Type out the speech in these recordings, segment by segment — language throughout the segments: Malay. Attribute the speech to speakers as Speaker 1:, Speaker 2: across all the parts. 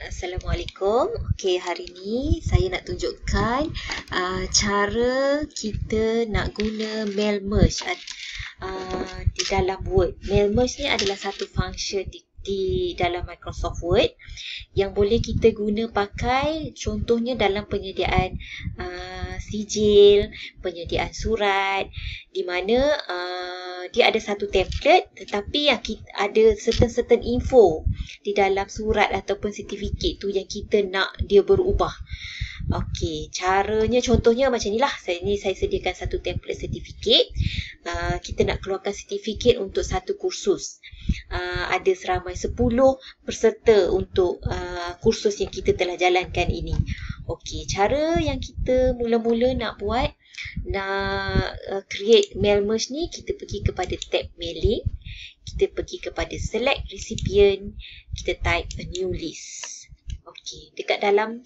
Speaker 1: Assalamualaikum. Okey, hari ni saya nak tunjukkan cara kita nak guna mail merge di dalam Word. Mail merge ni adalah satu function di dalam Microsoft Word yang boleh kita guna pakai contohnya dalam penyediaan sijil, penyediaan surat, di mana dia ada satu template tetapi yang kita ada certain info di dalam surat ataupun sertifikat tu yang kita nak dia berubah. Okey, caranya contohnya macam inilah. Saya sediakan satu template sertifikat. Kita nak keluarkan sertifikat untuk satu kursus. Ada seramai 10 peserta untuk kursus yang kita telah jalankan ini. Okey, cara yang kita mula-mula nak buat, nak create mail merge ni, kita pergi kepada tab mailing. Kita pergi kepada select recipient. Kita type a new list. Okey, dekat dalam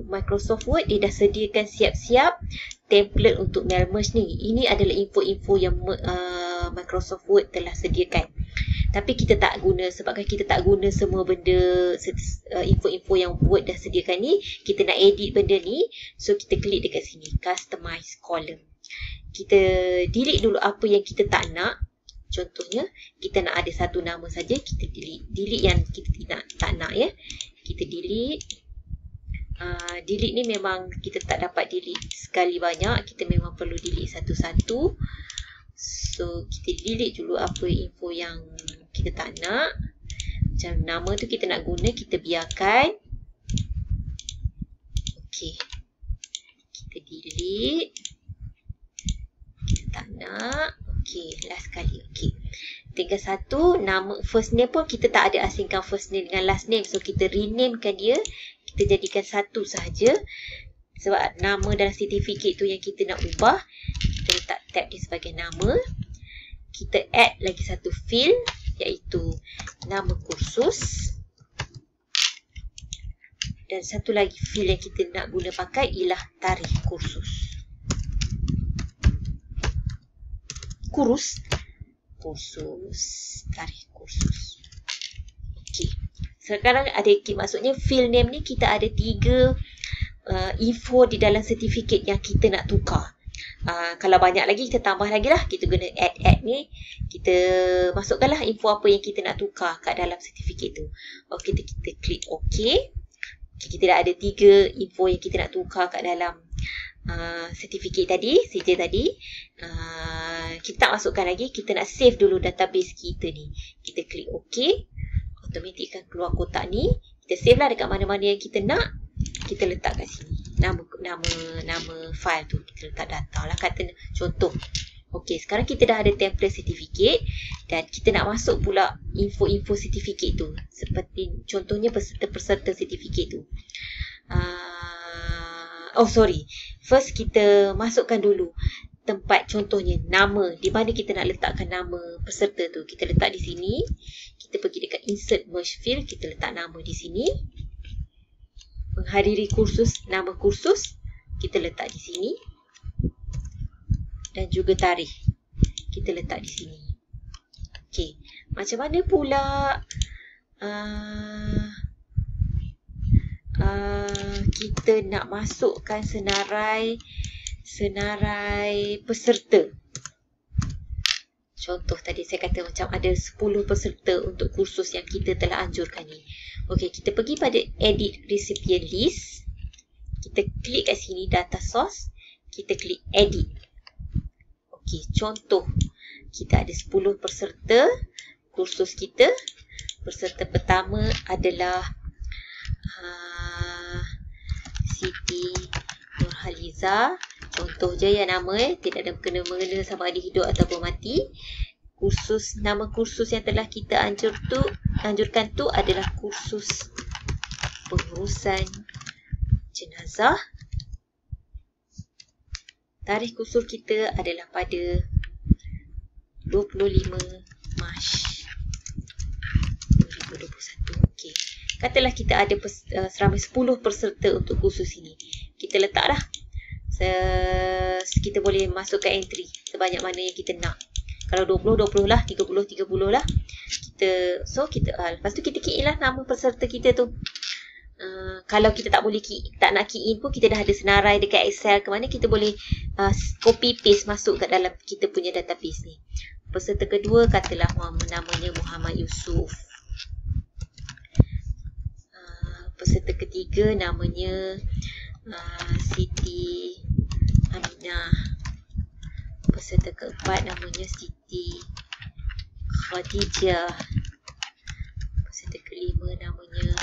Speaker 1: Microsoft Word dia dah sediakan siap-siap template untuk mail merge ni. Ini adalah info-info yang Microsoft Word telah sediakan. Tapi kita tak guna, sebabkan kita tak guna semua benda info-info yang Word dah sediakan ni. Kita nak edit benda ni, so kita klik dekat sini, customize column. Kita delete dulu apa yang kita tak nak. Contohnya, kita nak ada satu nama saja, kita delete yang kita tak nak ya. Kita delete. Delete ni memang kita tak dapat delete sekali banyak. Kita memang perlu delete satu-satu. So, kita delete dulu apa info yang kita tak nak. Macam nama tu kita nak guna, kita biarkan. Okey. Kita delete. Kita tak nak. Okey, last kali. Okey. Tinggal satu, nama first name pun kita tak ada asingkan first name dengan last name. So, kita renamekan dia. Kita jadikan satu sahaja. Sebab nama dalam sertifikat tu yang kita nak ubah. Kita letak tab dia sebagai nama. Kita add lagi satu field, iaitu nama kursus. Dan satu lagi field yang kita nak guna pakai ialah tarikh kursus. Tarikh kursus. Okey. Sekarang ada, maksudnya field name ni kita ada 3 info di dalam sertifikat yang kita nak tukar. Kalau banyak lagi kita tambah lagi lah. Kita guna add ni. Kita masukkanlah info apa yang kita nak tukar kat dalam sertifikat tu. Okey, kita klik OK. Kita dah ada 3 info yang kita nak tukar kat dalam sertifikat tadi, sijil tadi. Kita tak masukkan lagi, kita nak save dulu database kita ni. Kita klik OK. Automatik akan keluar kotak ni. Kita save lah dekat mana-mana yang kita nak. Kita letak kat sini. Nama file tu kita letak data lah, kata contoh. Okey, sekarang kita dah ada template sertifikat dan kita nak masuk pula info-info sertifikat tu. Seperti contohnya peserta sertifikat tu. First kita masukkan dulu tempat, contohnya nama, di mana kita nak letakkan nama peserta tu. Kita letak di sini. Kita pergi dekat insert merge field, kita letak nama di sini. Menghadiri kursus, nama kursus kita letak di sini. Dan juga tarikh kita letak di sini. Okey, macam mana pula kita nak masukkan senarai peserta. Contoh tadi saya kata macam ada 10 peserta untuk kursus yang kita telah anjurkan ni. Okey, kita pergi pada edit recipient list. Kita klik kat sini data source. Kita klik edit. Okey, contoh kita ada 10 peserta kursus kita. Peserta pertama adalah Siti Nurhaliza. Contoh je ya nama, tidak ada kena-mengena sama ada hidup ataupun mati. Nama kursus yang telah kita anjurkan tu adalah kursus pengurusan jenazah. Tarikh kursus kita adalah pada 25 Mac 2021. Okey. Katalah kita ada seramai 10 peserta untuk kursus ini. Kita letaklah. Kita boleh masukkan entry sebanyak mana yang kita nak. Kalau 20 lah, 30 lah. Lepas tu kita key lah nama peserta kita tu. kalau kita tak nak key in pun, kita dah ada senarai dekat Excel ke mana, kita boleh copy paste masuk kat dalam kita punya database ni. Peserta kedua katalah namanya Muhammad Yusof. Peserta ketiga namanya Siti Aminah. Peserta keempat namanya Siti Khadijah. Peserta kelima namanya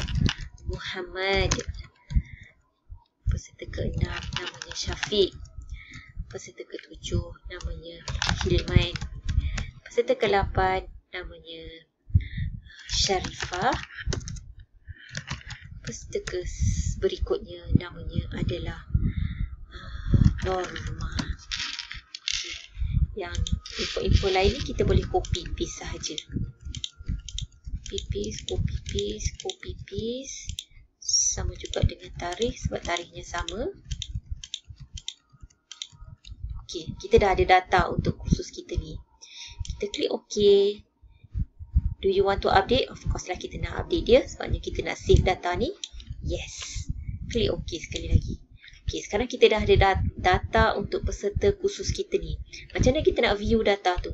Speaker 1: Muhammad. Peserta keenam namanya Syafiq. Peserta ketujuh namanya Hilman. Peserta ke-8 namanya Syarifah. Peserta berikutnya namanya adalah Norma. Yang info-info lain ni kita boleh copy paste sahaja. Copy paste. Sama juga dengan tarikh sebab tarikhnya sama. Okey, kita dah ada data untuk kursus kita ni. Kita klik OK. Do you want to update? Of course lah kita nak update dia sebabnya kita nak save data ni. Yes. Klik OK sekali lagi. Okay, sekarang kita dah ada data untuk peserta kursus kita ni. Macam mana kita nak view data tu?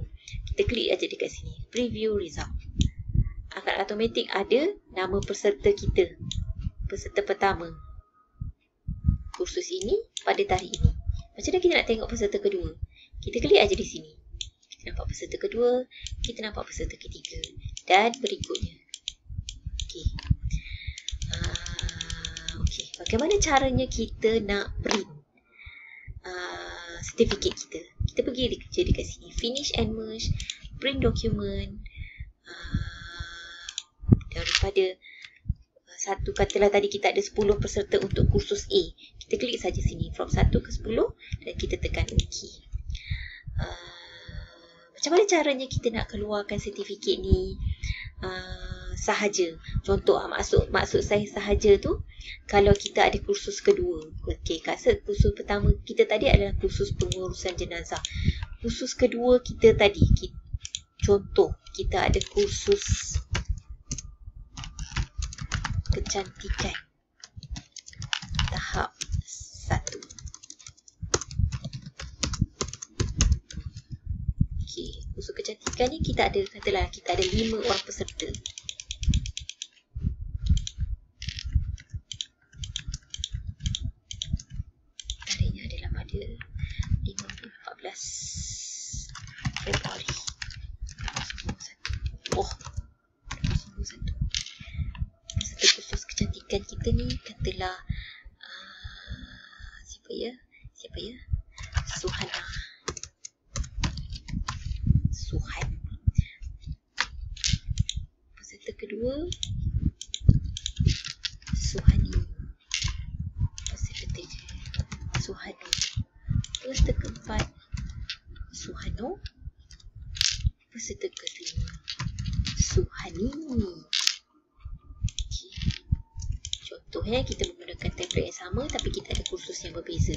Speaker 1: Kita klik aja dekat sini. Preview result. Akan automatik ada nama peserta kita. Peserta pertama. Kursus ini pada tarikh ini. Macam mana kita nak tengok peserta kedua? Kita klik aja di sini. Kita nampak peserta kedua. Kita nampak peserta ketiga. Dan berikutnya. Okay. Bagaimana caranya kita nak print sertifikat kita? Kita pergi je dekat sini. Finish and merge. Print document. Daripada satu, katalah tadi kita ada 10 peserta untuk kursus A. Kita klik saja sini. From 1 ke 10. Dan kita tekan OK. Macam mana caranya kita nak keluarkan sertifikat ni sahaja? Contoh, maksud saya sahaja tu, kalau kita ada kursus kedua. Okey, kursus pertama kita tadi adalah kursus pengurusan jenazah. Kursus kedua kita tadi, contoh, kita ada kursus kecantikan tahap 1. Okey, kursus kecantikan ni kita ada, katalah kita ada 5 orang peserta. Februari 2021. Peserta kursus kecantikan kita ni katalah siapa ya? Suhan. Peserta kedua Suhani. Peserta ketiga Suhani. Peserta keempat Suhano. Peserta kelima Suhani. Okay. Contohnya kita menggunakan template yang sama tapi kita ada kursus yang berbeza.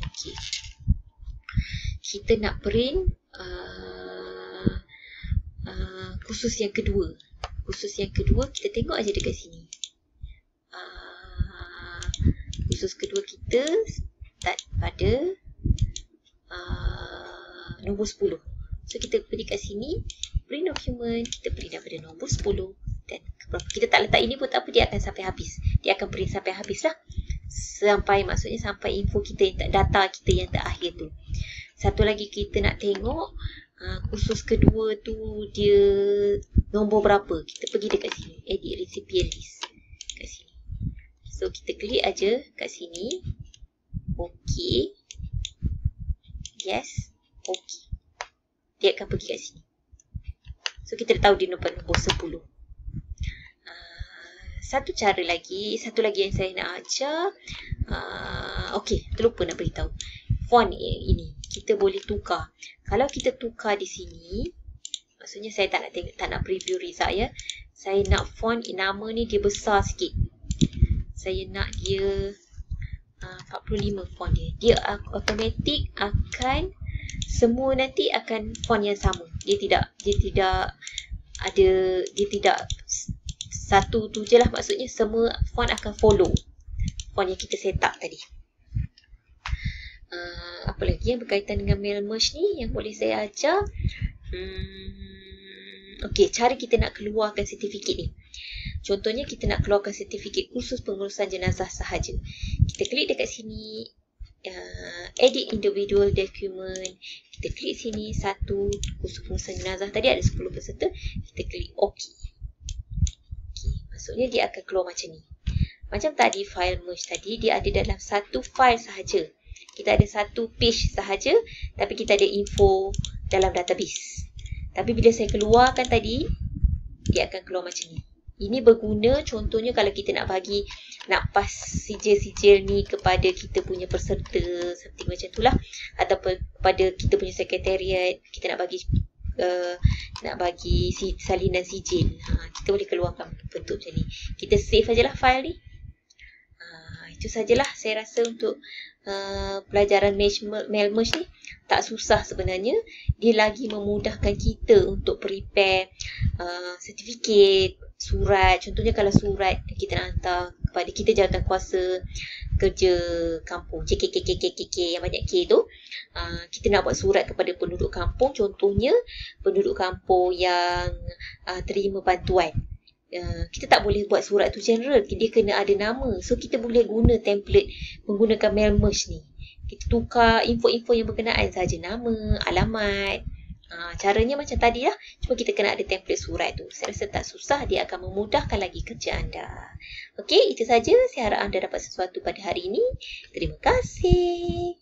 Speaker 1: Okay. Kita nak print kursus yang kedua. Kursus yang kedua kita tengok aja dekat sini. Kursus kedua kita start pada nombor 10. So kita pergi kat sini, print document, kita print daripada nombor 10 dan kita tak letak ini pun tak apa, dia akan sampai habis. Dia akan print sampai habis lah. Maksudnya sampai info kita yang data kita yang terakhir tu. Satu lagi kita nak tengok kursus kedua tu dia nombor berapa. Kita pergi dekat sini, edit recipient list kat sini. So kita klik aja kat sini. OK. Yes. OK. Dia akan pergi kat sini. So kita dah tahu dia nombor 10. Satu lagi yang saya nak ajar. OK, terlupa nak beritahu. Font ini kita boleh tukar. Kalau kita tukar di sini, maksudnya saya tak nak preview result ya. Saya nak font nama ni dia besar sikit. Saya nak dia 45 font dia. Dia automatik akan semua nanti akan font yang sama. Dia tidak Satu tu je lah, maksudnya semua font akan follow font yang kita set up tadi. Apa lagi yang berkaitan dengan mail merge ni yang boleh saya ajar? Okey, cara kita nak keluarkan sertifikat ni. Contohnya kita nak keluarkan sertifikat khusus pengurusan jenazah sahaja. Kita klik dekat sini, edit individual document. Kita klik sini, satu khusus pengurusan jenazah. Tadi ada 10 peserta. Kita klik OK. Okay, maksudnya dia akan keluar macam ni. Macam tadi file merge tadi, dia ada dalam satu file sahaja. Kita ada satu page sahaja, tapi kita ada info dalam database. Tapi bila saya keluarkan tadi, dia akan keluar macam ni. Ini berguna contohnya kalau kita nak pas sijil-sijil ni kepada kita punya peserta, seperti macam itulah, atau kepada kita punya sekretariat, kita nak bagi salinan sijil. Kita boleh keluarkan bentuk macam ni. Kita save sajalah file ni. Itu sajalah saya rasa untuk pelajaran mail merge ni. Tak susah sebenarnya. Dia lagi memudahkan kita untuk prepare sertifikat, surat. Contohnya kalau surat kita nak hantar kepada kita jawatankuasa kerja kampung, CKKKKKK yang banyak K tu, kita nak buat surat kepada penduduk kampung. Contohnya penduduk kampung yang terima bantuan. Kita tak boleh buat surat tu general, dia kena ada nama. So kita boleh guna template menggunakan mail merge ni. Kita tukar info-info yang berkenaan saja, nama, alamat. Caranya macam tadi lah, cuma kita kena ada template surat tu. Saya rasa tak susah, dia akan memudahkan lagi kerja anda. Okey, itu saja. Saya harap anda dapat sesuatu pada hari ini. Terima kasih.